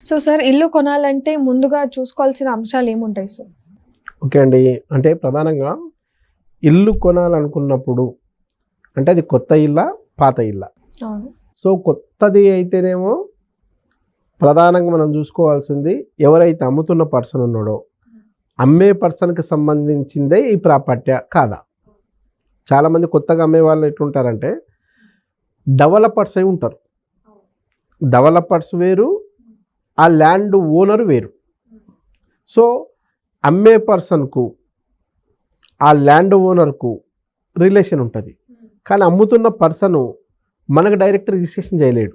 So sir ఇల్లు కొనాలంటే ముందుగా చూసుకోవాల్సిన అంశాలు ఏముంటాయి సార్? ఓకే అండి, అంటే ప్రధానంగా ఇల్లు కొనాలనుకున్నప్పుడు అంటే అది కొత్త ఇల్లా పాత ఇల్లా? అవును. సో కొత్తది అయితేనేమో ప్రధానంగా మనం చూసుకోవాల్సింది ఎవరైతే అమ్ముతున్న పర్సన్ ఉన్నాడో అమ్మే పర్సన్కి సంబంధించిందే ఈ ప్రాపర్టీ కాదా. చాలామంది కొత్తగా అమ్మే వాళ్ళు ఎట్లుంటారంటే డెవలపర్స్ అయి ఉంటారు. డెవలపర్స్ వేరు, ఆ ల్యాండ్ ఓనర్ వేరు. సో అమ్మే పర్సన్కు ఆ ల్యాండ్ ఓనర్కు రిలేషన్ ఉంటుంది, కానీ అమ్ముతున్న పర్సను మనకు డైరెక్ట్ రిజిస్ట్రేషన్ చేయలేడు.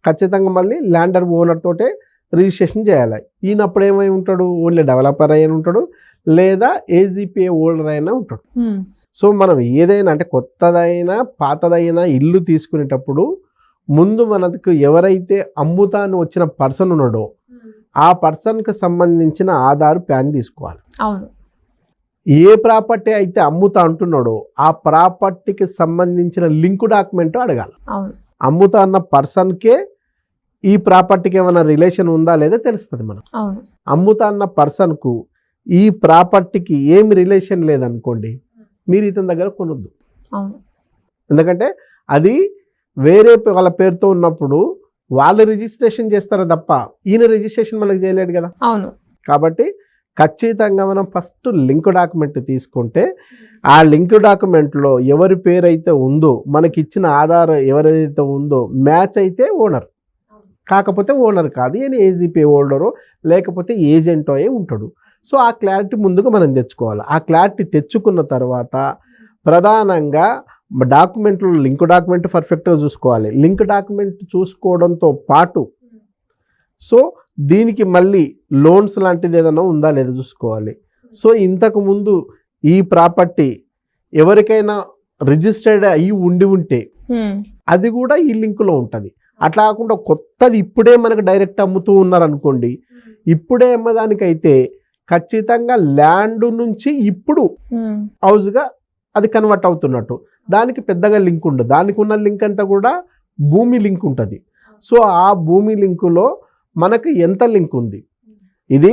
ఖచ్చితంగా మళ్ళీ ల్యాండర్ ఓనర్ తోటే రిజిస్ట్రేషన్ చేయాలి. ఈయనప్పుడు ఏమై ఉంటాడు, ఓన్లీ డెవలపర్ అయినా ఉంటాడు లేదా ఏజీపీఏ హోల్డర్ అయినా ఉంటాడు. సో మనం ఏదైనా అంటే కొత్తదైనా పాతదైనా ఇల్లు తీసుకునేటప్పుడు ముందు మనకు ఎవరైతే అమ్ముతాను వచ్చిన పర్సన్ ఉన్నాడో ఆ పర్సన్కి సంబంధించిన ఆధార్ ప్యాన్ తీసుకోవాలి. అవును. ఏ ప్రాపర్టీ అయితే అమ్ముతా అంటున్నాడో ఆ ప్రాపర్టీకి సంబంధించిన లింక్ డాక్యుమెంట్ అడగాలి. అవును. అమ్ముతా అన్న పర్సన్కే ఈ ప్రాపర్టీకి ఏమైనా రిలేషన్ ఉందా లేదా తెలుస్తుంది మనం. అవును. అమ్ముతా అన్న పర్సన్కు ఈ ప్రాపర్టీకి ఏమి రిలేషన్ లేదనుకోండి, మీరు ఇతని దగ్గర కొనొద్దు. అవును. ఎందుకంటే అది వేరే వాళ్ళ పేరుతో ఉన్నప్పుడు వాళ్ళు రిజిస్ట్రేషన్ చేస్తారు తప్ప ఈయన రిజిస్ట్రేషన్ మనకు చేయలేడు కదా. అవును. కాబట్టి ఖచ్చితంగా మనం ఫస్ట్ లింక్ డాక్యుమెంట్ తీసుకుంటే ఆ లింక్ డాక్యుమెంట్లో ఎవరి పేరు అయితే ఉందో మనకి ఇచ్చిన ఆధార్ ఎవరైతే ఉందో మ్యాచ్ అయితే ఓనర్, కాకపోతే ఓనర్ కాదు, ఈయన ఏజీపీ హోల్డరో లేకపోతే ఏజెంటో అయి ఉంటాడు. సో ఆ క్లారిటీ ముందుగా మనం తెచ్చుకోవాలి. ఆ క్లారిటీ తెచ్చుకున్న తర్వాత ప్రధానంగా డాక్యుమెంట్లు లింక్ డాక్యుమెంట్ పర్ఫెక్ట్గా చూసుకోవాలి. లింక్ డాక్యుమెంట్ చూసుకోవడంతో పాటు సో దీనికి మళ్ళీ లోన్స్ లాంటిది ఏదైనా ఉందా లేదా చూసుకోవాలి. సో ఇంతకు ముందు ఈ ప్రాపర్టీ ఎవరికైనా రిజిస్టర్డ్ అయ్యి ఉంటే అది కూడా ఈ లింకులో ఉంటుంది. అట్లా కాకుండా కొత్తది ఇప్పుడే మనకు డైరెక్ట్ అమ్ముతూ ఉన్నారనుకోండి, ఇప్పుడే అమ్మదానికైతే ఖచ్చితంగా ల్యాండ్ నుంచి ఇప్పుడు హౌస్గా అది కన్వర్ట్ అవుతున్నట్టు దానికి పెద్దగా లింక్ ఉండదు. దానికి ఉన్న లింక్ అంతా కూడా భూమి లింక్ ఉంటుంది. సో ఆ భూమి లింకులో మనకు ఎంత లింక్ ఉంది, ఇది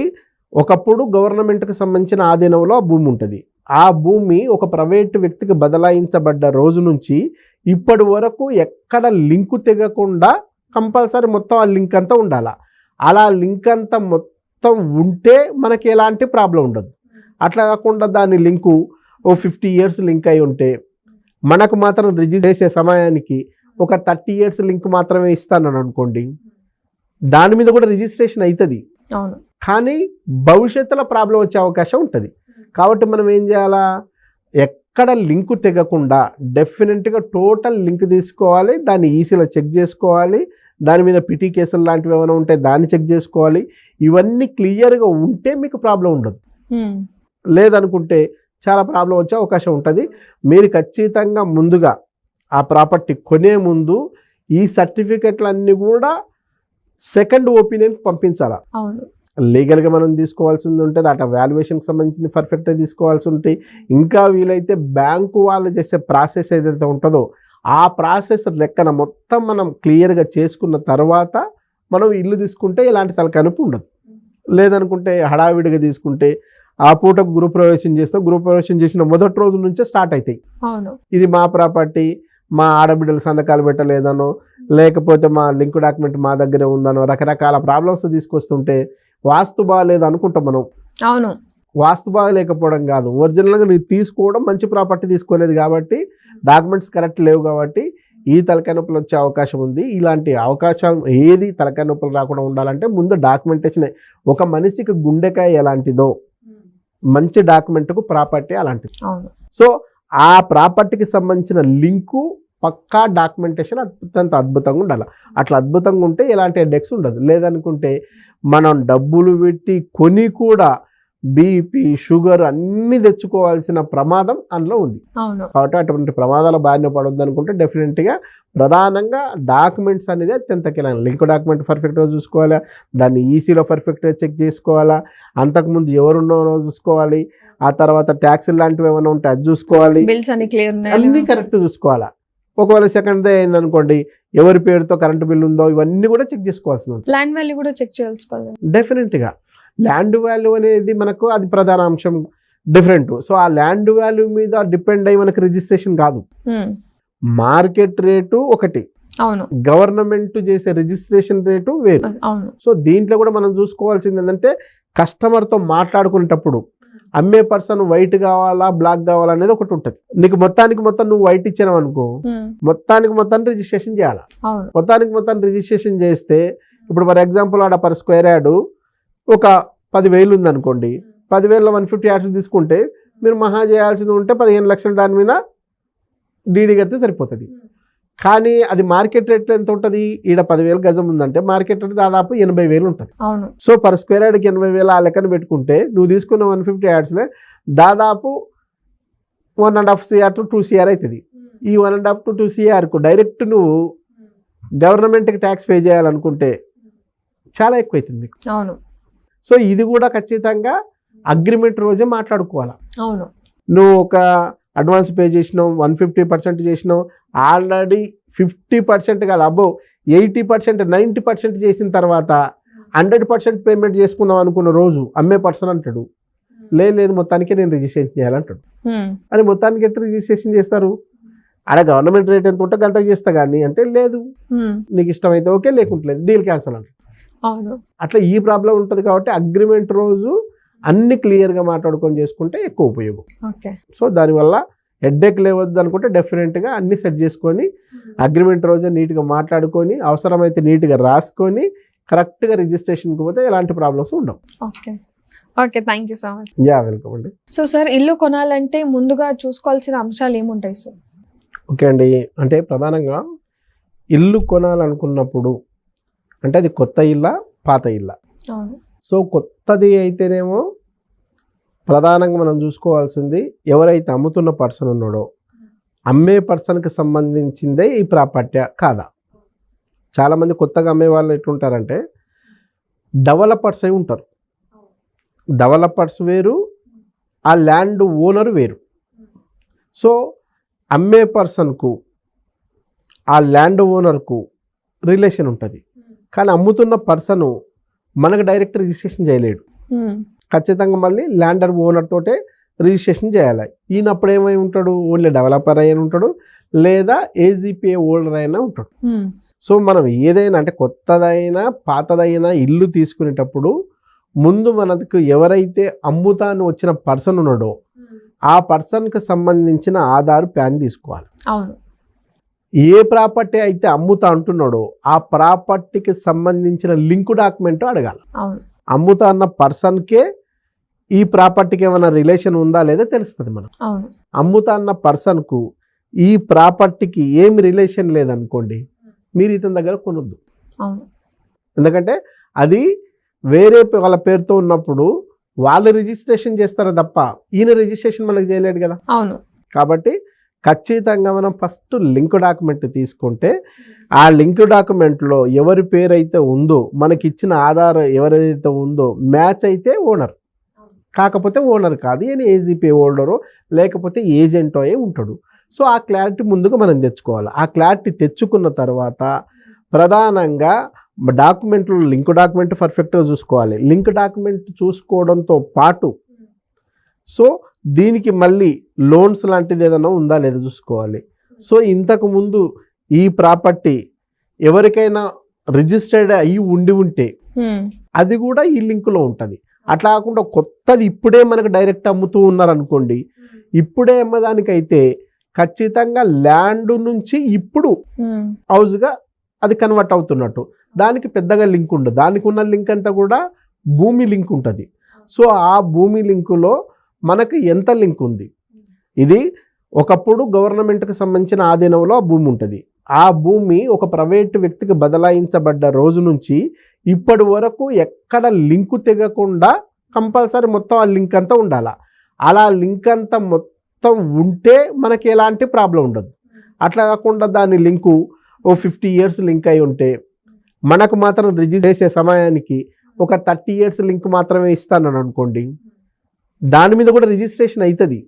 ఒకప్పుడు గవర్నమెంట్కి సంబంధించిన ఆధీనంలో ఆ భూమి ఉంటుంది. ఆ భూమి ఒక ప్రైవేటు వ్యక్తికి బదలాయించబడ్డ రోజు నుంచి ఇప్పటి వరకు ఎక్కడ లింకు తెగకుండా కంపల్సరీ మొత్తం ఆ లింక్ అంతా ఉండాలి. అలా లింక్ అంతా మొత్తం ఉంటే మనకి ఎలాంటి ప్రాబ్లం ఉండదు. అట్లా కాకుండా దాని లింకు ఓ 50 years లింక్ అయి ఉంటే మనకు మాత్రం రిజిస్టర్ చేసే సమయానికి ఒక 30 years లింక్ మాత్రమే ఇస్తానని అనుకోండి, దాని మీద కూడా రిజిస్ట్రేషన్ అవుతుంది, కానీ భవిష్యత్తులో ప్రాబ్లం వచ్చే అవకాశం ఉంటుంది. కాబట్టి మనం ఏం చేయాలా, ఎక్కడ లింకు తెగకుండా డెఫినెట్గా టోటల్ లింక్ తీసుకోవాలి, దాన్ని ఈసీలో చెక్ చేసుకోవాలి, దాని మీద పిటి కేసులు లాంటివి ఏమైనా ఉంటే దాన్ని చెక్ చేసుకోవాలి. ఇవన్నీ క్లియర్గా ఉంటే మీకు ప్రాబ్లం ఉండదు. లేదనుకుంటే చాలా ప్రాబ్లం వచ్చే అవకాశం ఉంటుంది. మీరు ఖచ్చితంగా ముందుగా ఆ ప్రాపర్టీ కొనే ముందు ఈ సర్టిఫికెట్లన్నీ కూడా సెకండ్ ఒపీనియన్కి పంపించాలా. లీగల్గా మనం తీసుకోవాల్సింది ఉంటుంది, అటు వాల్యుయేషన్కి సంబంధించింది పర్ఫెక్ట్గా తీసుకోవాల్సి ఉంటాయి. ఇంకా వీలైతే బ్యాంకు వాళ్ళు చేసే ప్రాసెస్ ఏదైతే ఉంటుందో ఆ ప్రాసెస్ లెక్కన మొత్తం మనం క్లియర్గా చేసుకున్న తర్వాత మనం ఇల్లు తీసుకుంటే ఎలాంటి తలకనుపు ఉండదు. లేదనుకుంటే హడావిడిగా తీసుకుంటే ఆ పూటకు గృహప్రవేశం చేస్తాం, గృహప్రవేశం చేసిన మొదటి రోజు నుంచే స్టార్ట్ అవుతాయి. ఇది మా ప్రాపర్టీ, మా ఆడబిడ్డలు సంతకాలు పెట్టలేదనో లేకపోతే మా లింక్ డాక్యుమెంట్ మా దగ్గరే ఉందనో రకరకాల ప్రాబ్లమ్స్ తీసుకొస్తుంటే వాస్తు బాగాలేదు అనుకుంటాం మనం. అవును, వాస్తు బాగాలేకపోవడం కాదు, ఒరిజినల్గా నీకు తీసుకోవడం మంచి ప్రాపర్టీ తీసుకోలేదు కాబట్టి డాక్యుమెంట్స్ కరెక్ట్ లేవు కాబట్టి ఈ తలకాయ నొప్పులు వచ్చే అవకాశం ఉంది. ఇలాంటి అవకాశం ఏది తలకాయ నొప్పులు రాకుండా ఉండాలంటే ముందు డాక్యుమెంటేషన్. ఒక మనిషికి గుండెకాయ ఎలాంటిదో మంచి డాక్యుమెంట్కు ప్రాపర్టీ అలాంటిది. సో ఆ ప్రాపర్టీకి సంబంధించిన లింకు పక్కా డాక్యుమెంటేషన్ అత్యంత అద్భుతంగా ఉండాలి. అట్లా అద్భుతంగా ఉంటే ఎలాంటి హెడ్ఏక్స్ ఉండదు. లేదనుకుంటే మనం డబ్బులు పెట్టి కొని కూడా బీపీ షుగర్ అన్నీ తెచ్చుకోవాల్సిన ప్రమాదం అందులో ఉంది. కాబట్టి అటువంటి ప్రమాదాల బారిన పడొద్దు అనుకుంటే డెఫినెట్గా ప్రధానంగా డాక్యుమెంట్స్ అనేది అత్యంత కీలకం. లింక్ డాక్యుమెంట్ పర్ఫెక్ట్గా చూసుకోవాలా, దాన్ని ఈసీలో పర్ఫెక్ట్గా చెక్ చేసుకోవాలా, అంతకుముందు ఎవరున్నారో చూసుకోవాలి, ఆ తర్వాత ట్యాక్సీలు లాంటివి ఏమైనా ఉంటే అది చూసుకోవాలి, అన్నీ కరెక్ట్ చూసుకోవాలా. ఒకవేళ సెకండ్ డే అయిందనుకోండి ఎవరి పేరుతో కరెంటు బిల్లు ఉందో ఇవన్నీ కూడా చెక్ చేసుకోవాల్సి ఉంటుంది. ల్యాండ్ వాల్యూ కూడా చెక్ చేసుకోవాలి. డెఫినెట్గా ల్యాండ్ వాల్యూ అనేది మనకు అది ప్రధాన అంశం, డిఫరెంట్. సో ఆ ల్యాండ్ వాల్యూ మీద డిపెండ్ అయ్యి మనకి రిజిస్ట్రేషన్ కాదు. మార్కెట్ రేటు ఒకటి, అవును, గవర్నమెంట్ చేసే రిజిస్ట్రేషన్ రేటు వేరు. అవును. సో దీంట్లో కూడా మనం చూసుకోవాల్సింది ఏంటంటే కస్టమర్తో మాట్లాడుకునేటప్పుడు అమ్మే పర్సన్ వైట్ కావాలా బ్లాక్ కావాలా అనేది ఒకటి ఉంటుంది. నీకు మొత్తం నువ్వు వైట్ ఇచ్చావు అనుకో, మొత్తం రిజిస్ట్రేషన్ చేయాలి. మొత్తం రిజిస్ట్రేషన్ చేస్తే ఇప్పుడు ఫర్ ఎగ్జాంపుల్ ఆడ పర్ స్క్వేర్ యార్డ్ ఒక 10,000 ఉంది అనుకోండి, 10,000లో 150 యార్డ్స్ తీసుకుంటే మీరు మహా చేయాల్సింది ఉంటే 15 లక్షలు దాని మీద డీడీ కడితే సరిపోతుంది. కానీ అది మార్కెట్ రేట్లో ఎంత ఉంటుంది? ఈడ 10,000 గజం ఉందంటే మార్కెట్ రేట్ దాదాపు 80,000 ఉంటుంది. సో పర్ స్క్వేర్ యార్డ్కి 80,000 ఆ లెక్కన పెట్టుకుంటే నువ్వు తీసుకున్న 150 యార్డ్స్లో దాదాపు 1.5 CR to 2 CR అవుతుంది. ఈ 1.5 to 2 CRకు డైరెక్ట్ నువ్వు గవర్నమెంట్కి ట్యాక్స్ పే చేయాలనుకుంటే చాలా ఎక్కువ అవుతుంది మీకు. సో ఇది కూడా ఖచ్చితంగా అగ్రిమెంట్ రోజే మాట్లాడుకోవాలి. నువ్వు ఒక అడ్వాన్స్ పే చేసినావు, 150% చేసినావు, ఆల్రెడీ 50% కాదు అబో 80% 90% చేసిన తర్వాత 100% పేమెంట్ చేసుకుందాం అనుకున్న రోజు అమ్మే పర్సన్ అంటాడు లేదు మొత్తానికి నేను రిజిస్ట్రేషన్ చేయాలంటాడు. అని మొత్తానికి ఎట్లా రిజిస్ట్రేషన్ చేస్తారు? ఆడ గవర్నమెంట్ రేట్ ఎంత ఉంటే అంతకు చేస్తా కానీ అంటే లేదు, నీకు ఇష్టమైతే ఓకే, లేకుంటలేదు, డీల్ క్యాన్సల్ అంటాడు. అట్లా ఈ ప్రాబ్లం ఉంటుంది. కాబట్టి అగ్రిమెంట్ రోజు అన్ని క్లియర్గా మాట్లాడుకొని చేసుకుంటే ఎక్కువ ఉపయోగం. సో దానివల్ల హెడ్ఏక్ లేవద్దు అనుకుంటే డెఫినెట్గా అన్ని సెట్ చేసుకొని అగ్రిమెంట్ రోజే నీట్గా మాట్లాడుకొని అవసరమైతే నీట్గా రాసుకొని కరెక్ట్గా రిజిస్ట్రేషన్కి పోతే ఎలాంటి ప్రాబ్లమ్స్ ఉండవు. Okay, thank you so much. Welcome అండి. సో సార్, ఇల్లు కొనాలంటే ముందుగా చూసుకోవాల్సిన అంశాలు ఏముంటాయి సార్? ఓకే అండి, అంటే ప్రధానంగా ఇల్లు కొనాలనుకున్నప్పుడు అంటే అది కొత్త ఇల్లా పాత ఇల్లా? సో కొత్తది అయితేనేమో ప్రధానంగా మనం చూసుకోవాల్సింది ఎవరైతే అమ్ముతున్న పర్సన్ ఉన్నాడో అమ్మే పర్సన్కి సంబంధించిందే ఈ ప్రాపర్టీ కాదా. చాలామంది కొత్తగా అమ్మే వాళ్ళు ఎట్లుంటారంటే డెవలపర్స్ అయి ఉంటారు. డెవలపర్స్ వేరు, ఆ ల్యాండ్ ఓనర్ వేరు. సో అమ్మే పర్సన్కు ఆ ల్యాండ్ ఓనర్కు రిలేషన్ ఉంటుంది, కానీ అమ్ముతున్న పర్సను మనకు డైరెక్ట్ రిజిస్ట్రేషన్ చేయలేడు. ఖచ్చితంగా మళ్ళీ ల్యాండర్ ఓనర్ తోటే రిజిస్ట్రేషన్ చేయాలి. ఈయనప్పుడు ఏమై ఉంటాడు? ఓన్లీ డెవలపర్ అయినా ఉంటాడు, లేదా ఏజీపీఏ హోల్డర్ అయినా ఉంటాడు. సో మనం ఏదైనా అంటే కొత్తదైనా పాతదైనా ఇల్లు తీసుకునేటప్పుడు ముందు మనకు ఎవరైతే అమ్ముతాను వచ్చిన పర్సన్ ఉన్నాడో ఆ పర్సన్కి సంబంధించిన ఆధార్ ప్యాన్ తీసుకోవాలి. ఏ ప్రాపర్టీ అయితే అమ్ముతా అంటున్నాడో ఆ ప్రాపర్టీకి సంబంధించిన లింక్ డాక్యుమెంట్ అడగాలి. అమ్ముతా అన్న పర్సన్కే ఈ ప్రాపర్టీకి ఏమైనా రిలేషన్ ఉందా లేదా తెలుస్తుంది మనం. అమ్ముతా అన్న పర్సన్కు ఈ ప్రాపర్టీకి ఏమి రిలేషన్ లేదనుకోండి, మీరు ఇతని దగ్గర కొనొద్దు. ఎందుకంటే అది వేరే వాళ్ళ పేరుతో ఉన్నప్పుడు వాళ్ళు రిజిస్ట్రేషన్ చేస్తారు తప్ప ఈయన రిజిస్ట్రేషన్ మనకు చేయలేడు కదా. కాబట్టి ఖచ్చితంగా మనం ఫస్ట్ లింక్ డాక్యుమెంట్ తీసుకుంటే ఆ లింక్ డాక్యుమెంట్లో ఎవరి పేరు అయితే ఉందో మనకి ఇచ్చిన ఆధార్ ఎవరైతే ఉందో మ్యాచ్ అయితే ఓనర్, కాకపోతే ఓనర్ కాదు, ఈయన ఏజీపీ హోల్డరో లేకపోతే ఏజెంటో అయి ఉంటాడు. సో ఆ క్లారిటీ ముందుగా మనం తెచ్చుకోవాలి. ఆ క్లారిటీ తెచ్చుకున్న తర్వాత ప్రధానంగా డాక్యుమెంట్లో లింక్ డాక్యుమెంట్ పర్ఫెక్ట్గా చూసుకోవాలి. లింక్ డాక్యుమెంట్ చూసుకోవడంతో పాటు సో దీనికి మళ్ళీ లోన్స్ లాంటిది ఏదైనా ఉందా లేదా చూసుకోవాలి. సో ఇంతకు ముందు ఈ ప్రాపర్టీ ఎవరికైనా రిజిస్టర్డ్ అయ్యి ఉంటే అది కూడా ఈ లింకులో ఉంటుంది. అట్లా కాకుండా కొత్తది ఇప్పుడే మనకు డైరెక్ట్ అమ్ముతూ ఉన్నారనుకోండి, ఇప్పుడే అమ్మదానికైతే ఖచ్చితంగా ల్యాండ్ నుంచి ఇప్పుడు హౌస్గా అది కన్వర్ట్ అవుతున్నట్టు దానికి పెద్దగా లింక్ ఉండదు. దానికి ఉన్న లింక్ అంతా కూడా భూమి లింక్ ఉంటుంది. సో ఆ భూమి లింకులో మనకు ఎంత లింక్ ఉంది, ఇది ఒకప్పుడు గవర్నమెంట్కి సంబంధించిన ఆధీనంలో ఆ భూమి ఉంటుంది. ఆ భూమి ఒక ప్రైవేటు వ్యక్తికి బదలాయించబడ్డ రోజు నుంచి ఇప్పటి వరకు ఎక్కడ లింకు తెగకుండా కంపల్సరీ మొత్తం ఆ లింక్ అంతా ఉండాలి. అలా లింక్ అంతా మొత్తం ఉంటే మనకి ఎలాంటి ప్రాబ్లం ఉండదు. అట్లా కాకుండా దాని లింకు ఓ 50 years లింక్ అయి ఉంటే మనకు మాత్రం రిజిస్టర్ చేసే సమయానికి ఒక 30 years లింక్ మాత్రమే ఇస్తానని అనుకోండి, దాని మీద కూడా రిజిస్ట్రేషన్ అవుతుంది.